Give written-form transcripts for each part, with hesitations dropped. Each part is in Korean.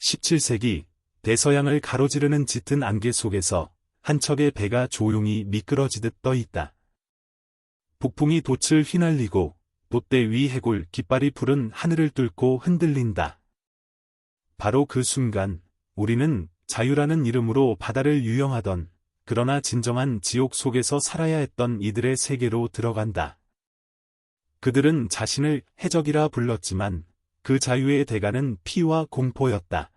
17세기 대서양을 가로지르는 짙은 안개 속에서 한 척의 배가 조용히 미끄러지듯 떠 있다. 북풍이 돛을 휘날리고 돛대 위 해골 깃발이 푸른 하늘을 뚫고 흔들린다. 바로 그 순간 우리는 자유라는 이름으로 바다를 유영하던, 그러나 진정한 지옥 속에서 살아야 했던 이들의 세계로 들어간다. 그들은 자신을 해적이라 불렀지만 그 자유의 대가는 피와 공포였다.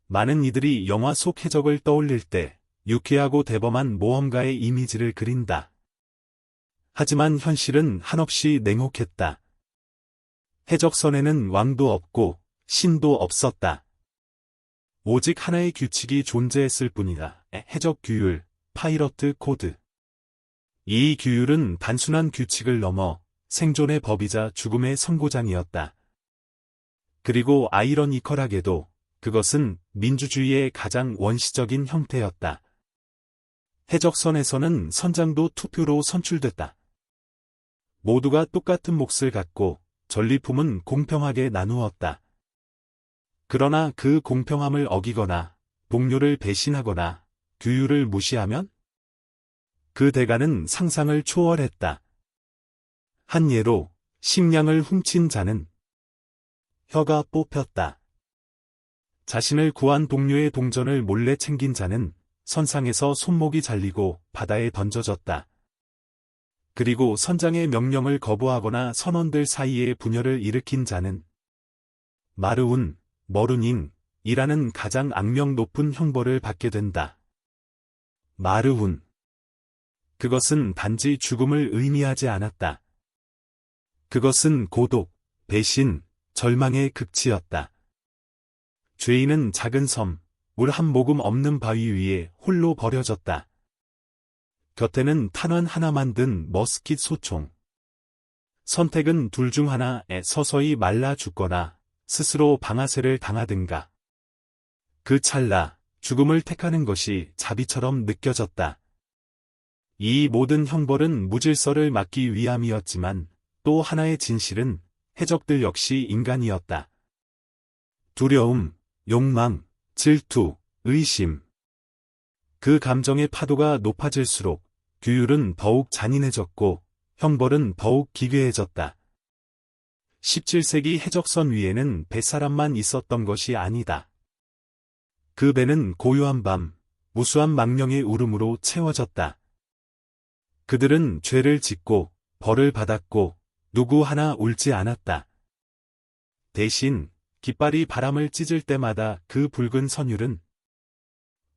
많은 이들이 영화 속 해적을 떠올릴 때 유쾌하고 대범한 모험가의 이미지를 그린다. 하지만 현실은 한없이 냉혹했다. 해적선에는 왕도 없고 신도 없었다. 오직 하나의 규칙이 존재했을 뿐이다. 해적 규율, 파이러트 코드. 이 규율은 단순한 규칙을 넘어 생존의 법이자 죽음의 선고장이었다. 그리고 아이러니컬하게도 그것은 민주주의의 가장 원시적인 형태였다. 해적선에서는 선장도 투표로 선출됐다. 모두가 똑같은 몫을 갖고 전리품은 공평하게 나누었다. 그러나 그 공평함을 어기거나 동료를 배신하거나 규율을 무시하면 그 대가는 상상을 초월했다. 한 예로 식량을 훔친 자는 혀가 뽑혔다. 자신을 구한 동료의 동전을 몰래 챙긴 자는 선상에서 손목이 잘리고 바다에 던져졌다. 그리고 선장의 명령을 거부하거나 선원들 사이에 분열을 일으킨 자는 마르운, 머룬인이라는 가장 악명 높은 형벌을 받게 된다. 마르운. 그것은 단지 죽음을 의미하지 않았다. 그것은 고독, 배신, 절망의 극치였다. 죄인은 작은 섬, 물 한 모금 없는 바위 위에 홀로 버려졌다. 곁에는 탄환 하나만 든 머스킷 소총. 선택은 둘 중 하나에 서서히 말라 죽거나 스스로 방아쇠를 당하든가. 그 찰나 죽음을 택하는 것이 자비처럼 느껴졌다. 이 모든 형벌은 무질서를 막기 위함이었지만 또 하나의 진실은 해적들 역시 인간이었다. 두려움, 욕망, 질투, 의심. 그 감정의 파도가 높아질수록 규율은 더욱 잔인해졌고 형벌은 더욱 기괴해졌다. 17세기 해적선 위에는 뱃사람만 있었던 것이 아니다. 그 배는 고요한 밤, 무수한 망령의 울음으로 채워졌다. 그들은 죄를 짓고 벌을 받았고 누구 하나 울지 않았다. 대신 깃발이 바람을 찢을 때마다 그 붉은 선율은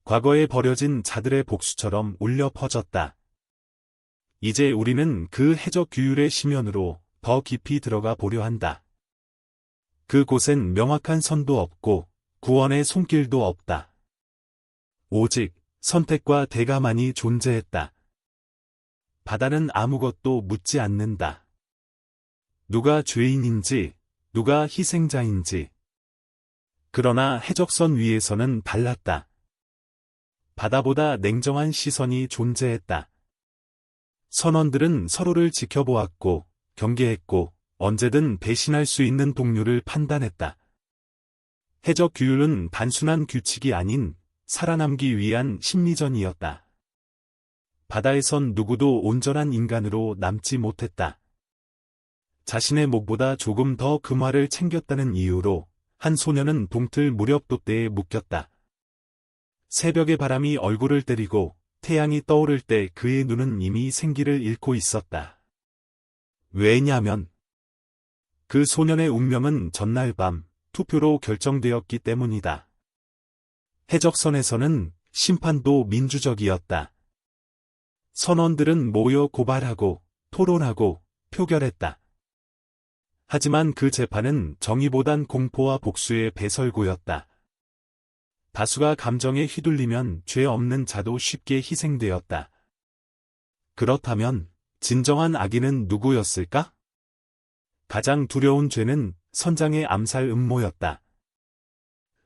과거에 버려진 자들의 복수처럼 울려 퍼졌다. 이제 우리는 그 해적 규율의 심연으로 더 깊이 들어가 보려 한다. 그곳엔 명확한 선도 없고 구원의 손길도 없다. 오직 선택과 대가만이 존재했다. 바다는 아무것도 묻지 않는다. 누가 죄인인지, 누가 희생자인지. 그러나 해적선 위에서는 달랐다. 바다보다 냉정한 시선이 존재했다. 선원들은 서로를 지켜보았고, 경계했고, 언제든 배신할 수 있는 동료를 판단했다. 해적 규율은 단순한 규칙이 아닌 살아남기 위한 심리전이었다. 바다에선 누구도 온전한 인간으로 남지 못했다. 자신의 목보다 조금 더 금화를 챙겼다는 이유로 한 소녀는 동틀 무렵 돛대에 묶였다. 새벽의 바람이 얼굴을 때리고 태양이 떠오를 때 그의 눈은 이미 생기를 잃고 있었다. 왜냐면 그 소년의 운명은 전날 밤 투표로 결정되었기 때문이다. 해적선에서는 심판도 민주적이었다. 선원들은 모여 고발하고 토론하고 표결했다. 하지만 그 재판은 정의보단 공포와 복수의 배설구였다. 다수가 감정에 휘둘리면 죄 없는 자도 쉽게 희생되었다. 그렇다면 진정한 악인은 누구였을까? 가장 두려운 죄는 선장의 암살 음모였다.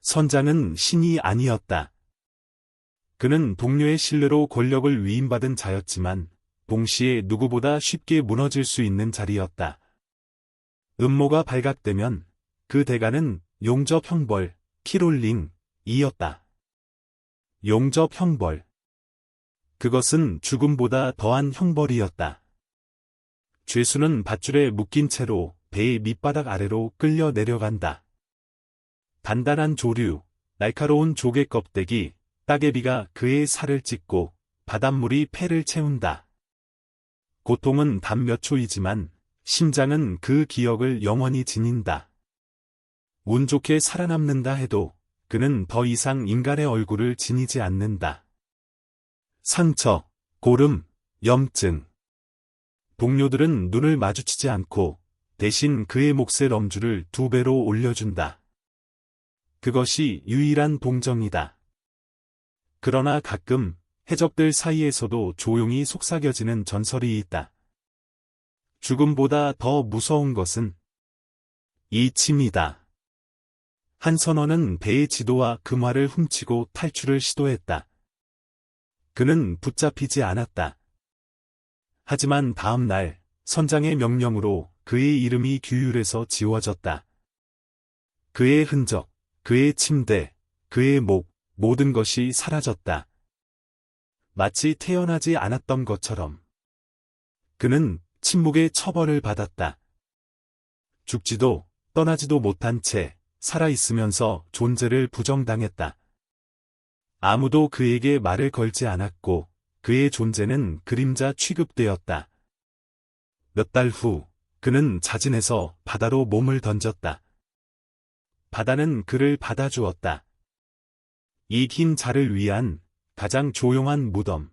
선장은 신이 아니었다. 그는 동료의 신뢰로 권력을 위임받은 자였지만 동시에 누구보다 쉽게 무너질 수 있는 자리였다. 음모가 발각되면 그 대가는 용접 형벌, 키롤링이었다. 용접 형벌. 그것은 죽음보다 더한 형벌이었다. 죄수는 밧줄에 묶인 채로 배의 밑바닥 아래로 끌려 내려간다. 단단한 조류, 날카로운 조개 껍데기, 따개비가 그의 살을 찢고 바닷물이 폐를 채운다. 고통은 단 몇 초이지만 심장은 그 기억을 영원히 지닌다. 운 좋게 살아남는다 해도 그는 더 이상 인간의 얼굴을 지니지 않는다. 상처, 고름, 염증. 동료들은 눈을 마주치지 않고 대신 그의 몫의 럼주를 2배로 올려준다. 그것이 유일한 동정이다. 그러나 가끔 해적들 사이에서도 조용히 속삭여지는 전설이 있다. 죽음보다 더 무서운 것은 이 침이다. 한 선원은 배의 지도와 금화를 훔치고 탈출을 시도했다. 그는 붙잡히지 않았다. 하지만 다음 날 선장의 명령으로 그의 이름이 규율에서 지워졌다. 그의 흔적, 그의 침대, 그의 목, 모든 것이 사라졌다. 마치 태어나지 않았던 것처럼. 그는 침묵의 처벌을 받았다. 죽지도 떠나지도 못한 채 살아있으면서 존재를 부정당했다. 아무도 그에게 말을 걸지 않았고 그의 존재는 그림자 취급되었다. 몇 달 후 그는 자진해서 바다로 몸을 던졌다. 바다는 그를 받아주었다. 이 긴 자를 위한 가장 조용한 무덤.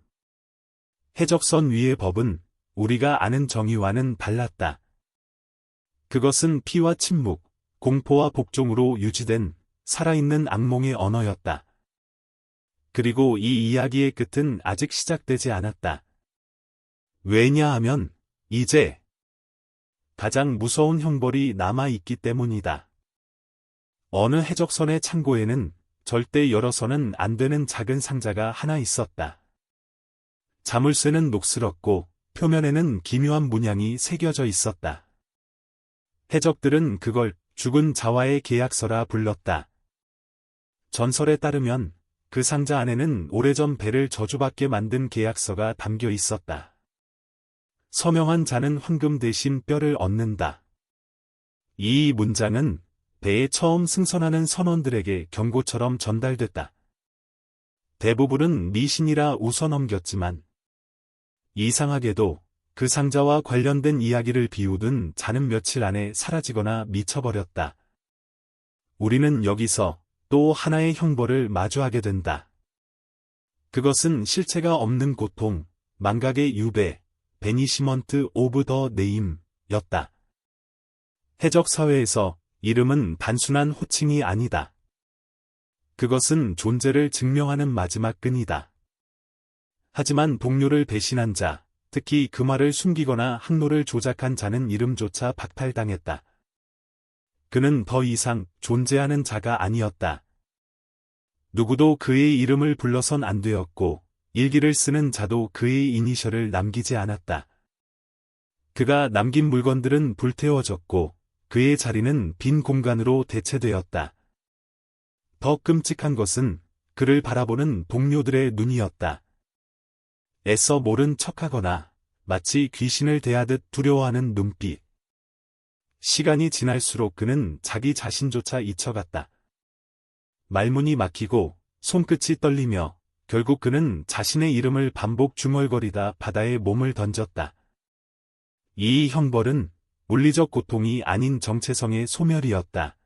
해적선 위의 법은 우리가 아는 정의와는 달랐다. 그것은 피와 침묵, 공포와 복종으로 유지된 살아있는 악몽의 언어였다. 그리고 이 이야기의 끝은 아직 시작되지 않았다. 왜냐하면 이제 가장 무서운 형벌이 남아있기 때문이다. 어느 해적선의 창고에는 절대 열어서는 안 되는 작은 상자가 하나 있었다. 자물쇠는 녹슬었고 표면에는 기묘한 문양이 새겨져 있었다. 해적들은 그걸 죽은 자와의 계약서라 불렀다. 전설에 따르면 그 상자 안에는 오래전 배를 저주받게 만든 계약서가 담겨 있었다. 서명한 자는 황금 대신 뼈를 얻는다. 이 문장은 배에 처음 승선하는 선원들에게 경고처럼 전달됐다. 대부분은 미신이라 웃어넘겼지만 이상하게도 그 상자와 관련된 이야기를 비우던 자는 며칠 안에 사라지거나 미쳐버렸다. 우리는 여기서 또 하나의 형벌을 마주하게 된다. 그것은 실체가 없는 고통, 망각의 유배, 베니시먼트 오브 더 네임였다. 해적 사회에서 이름은 단순한 호칭이 아니다. 그것은 존재를 증명하는 마지막 끈이다. 하지만 동료를 배신한 자, 특히 그 말을 숨기거나 항로를 조작한 자는 이름조차 박탈당했다. 그는 더 이상 존재하는 자가 아니었다. 누구도 그의 이름을 불러선 안 되었고, 일기를 쓰는 자도 그의 이니셜을 남기지 않았다. 그가 남긴 물건들은 불태워졌고, 그의 자리는 빈 공간으로 대체되었다. 더 끔찍한 것은 그를 바라보는 동료들의 눈이었다. 애써 모른 척하거나 마치 귀신을 대하듯 두려워하는 눈빛. 시간이 지날수록 그는 자기 자신조차 잊혀갔다. 말문이 막히고 손끝이 떨리며 결국 그는 자신의 이름을 반복 중얼거리다 바다에 몸을 던졌다. 이 형벌은 물리적 고통이 아닌 정체성의 소멸이었다.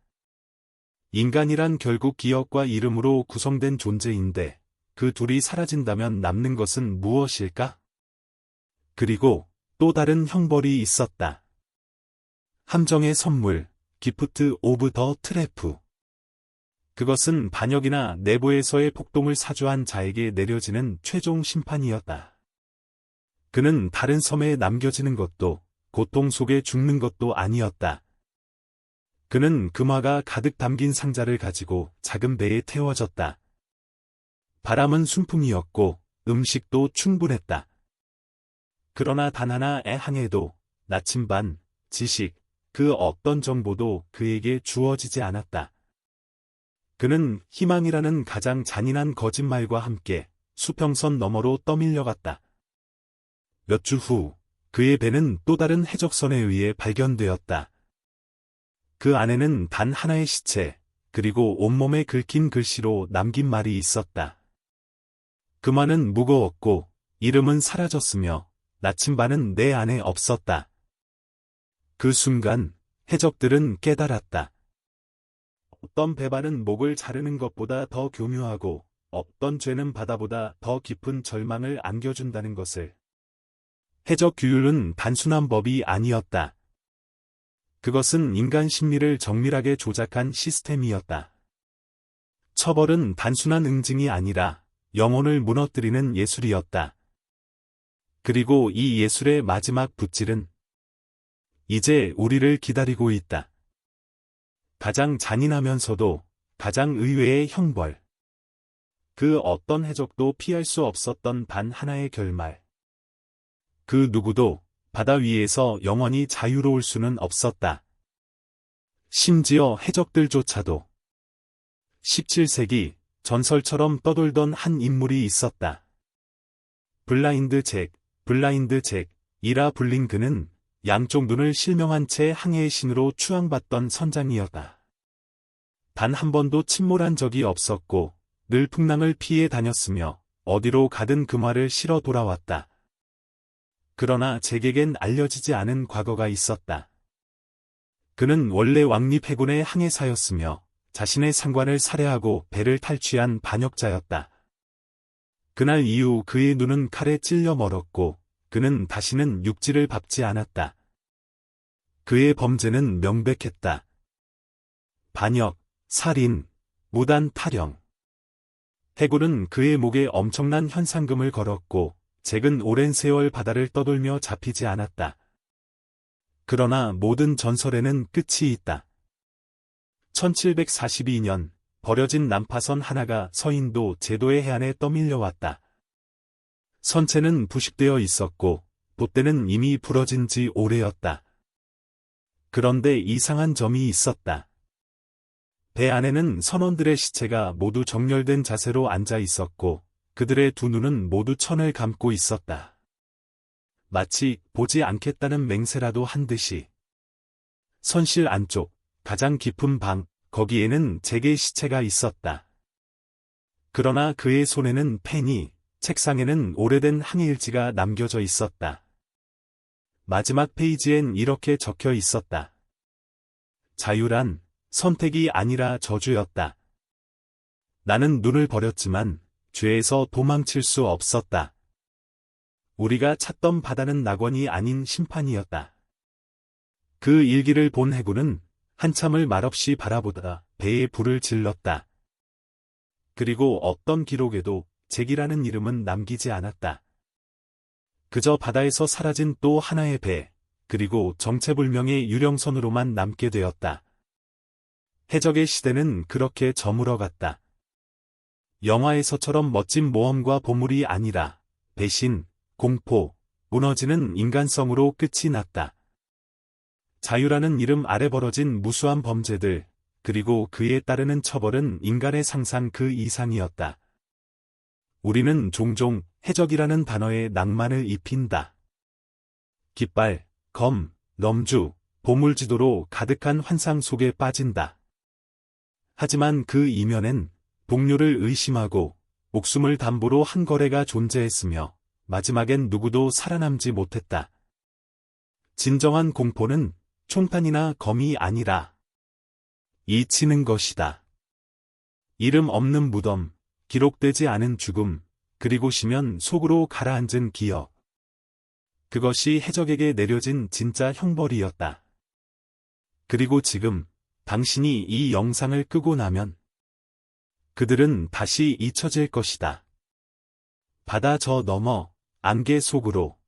인간이란 결국 기억과 이름으로 구성된 존재인데 그 둘이 사라진다면 남는 것은 무엇일까? 그리고 또 다른 형벌이 있었다. 함정의 선물, 기프트 오브 더 트래프. 그것은 반역이나 내부에서의 폭동을 사주한 자에게 내려지는 최종 심판이었다. 그는 다른 섬에 남겨지는 것도 고통 속에 죽는 것도 아니었다. 그는 금화가 가득 담긴 상자를 가지고 작은 배에 태워졌다. 바람은 순풍이었고 음식도 충분했다. 그러나 단 하나의 항해도 나침반, 지식, 그 어떤 정보도 그에게 주어지지 않았다. 그는 희망이라는 가장 잔인한 거짓말과 함께 수평선 너머로 떠밀려갔다. 몇 주 후, 그의 배는 또 다른 해적선에 의해 발견되었다. 그 안에는 단 하나의 시체, 그리고 온몸에 긁힌 글씨로 남긴 말이 있었다. 그 말은 무거웠고, 이름은 사라졌으며, 나침반은 내 안에 없었다. 그 순간, 해적들은 깨달았다. 어떤 배반은 목을 자르는 것보다 더 교묘하고, 어떤 죄는 바다보다 더 깊은 절망을 안겨준다는 것을. 해적 규율은 단순한 법이 아니었다. 그것은 인간 심리를 정밀하게 조작한 시스템이었다. 처벌은 단순한 응징이 아니라 영혼을 무너뜨리는 예술이었다. 그리고 이 예술의 마지막 붓질은 이제 우리를 기다리고 있다. 가장 잔인하면서도 가장 의외의 형벌. 그 어떤 해적도 피할 수 없었던 단 하나의 결말. 그 누구도 바다 위에서 영원히 자유로울 수는 없었다. 심지어 해적들조차도. 17세기 전설처럼 떠돌던 한 인물이 있었다. 블라인드 잭이라 불린 그는 양쪽 눈을 실명한 채 항해의 신으로 추앙받던 선장이었다. 단 한 번도 침몰한 적이 없었고 늘 풍랑을 피해 다녔으며 어디로 가든 그 말을 실어 돌아왔다. 그러나 잭에겐 알려지지 않은 과거가 있었다. 그는 원래 왕립 해군의 항해사였으며 자신의 상관을 살해하고 배를 탈취한 반역자였다. 그날 이후 그의 눈은 칼에 찔려 멀었고 그는 다시는 육지를 밟지 않았다. 그의 범죄는 명백했다. 반역, 살인, 무단 탈영. 해군은 그의 목에 엄청난 현상금을 걸었고 잭은 오랜 세월 바다를 떠돌며 잡히지 않았다. 그러나 모든 전설에는 끝이 있다. 1742년 버려진 난파선 하나가 서인도 제도의 해안에 떠밀려왔다. 선체는 부식되어 있었고 돛대는 이미 부러진 지 오래였다. 그런데 이상한 점이 있었다. 배 안에는 선원들의 시체가 모두 정렬된 자세로 앉아 있었고 그들의 두 눈은 모두 천을 감고 있었다. 마치 보지 않겠다는 맹세라도 한 듯이. 선실 안쪽, 가장 깊은 방, 거기에는 잭의 시체가 있었다. 그러나 그의 손에는 펜이, 책상에는 오래된 항해일지가 남겨져 있었다. 마지막 페이지엔 이렇게 적혀 있었다. 자유란 선택이 아니라 저주였다. 나는 눈을 버렸지만 죄에서 도망칠 수 없었다. 우리가 찾던 바다는 낙원이 아닌 심판이었다. 그 일기를 본 해군은 한참을 말없이 바라보다가 배에 불을 질렀다. 그리고 어떤 기록에도 잭이라는 이름은 남기지 않았다. 그저 바다에서 사라진 또 하나의 배, 그리고 정체불명의 유령선으로만 남게 되었다. 해적의 시대는 그렇게 저물어갔다. 영화에서처럼 멋진 모험과 보물이 아니라 배신, 공포, 무너지는 인간성으로 끝이 났다. 자유라는 이름 아래 벌어진 무수한 범죄들, 그리고 그에 따르는 처벌은 인간의 상상 그 이상이었다. 우리는 종종 해적이라는 단어에 낭만을 입힌다. 깃발, 검, 넘주, 보물지도로 가득한 환상 속에 빠진다. 하지만 그 이면엔 동료를 의심하고 목숨을 담보로 한 거래가 존재했으며 마지막엔 누구도 살아남지 못했다. 진정한 공포는 총탄이나 검이 아니라 잊히는 것이다. 이름 없는 무덤, 기록되지 않은 죽음, 그리고 쉬면 속으로 가라앉은 기억. 그것이 해적에게 내려진 진짜 형벌이었다. 그리고 지금 당신이 이 영상을 끄고 나면 그들은 다시 잊혀질 것이다. 바다 저 너머, 안개 속으로.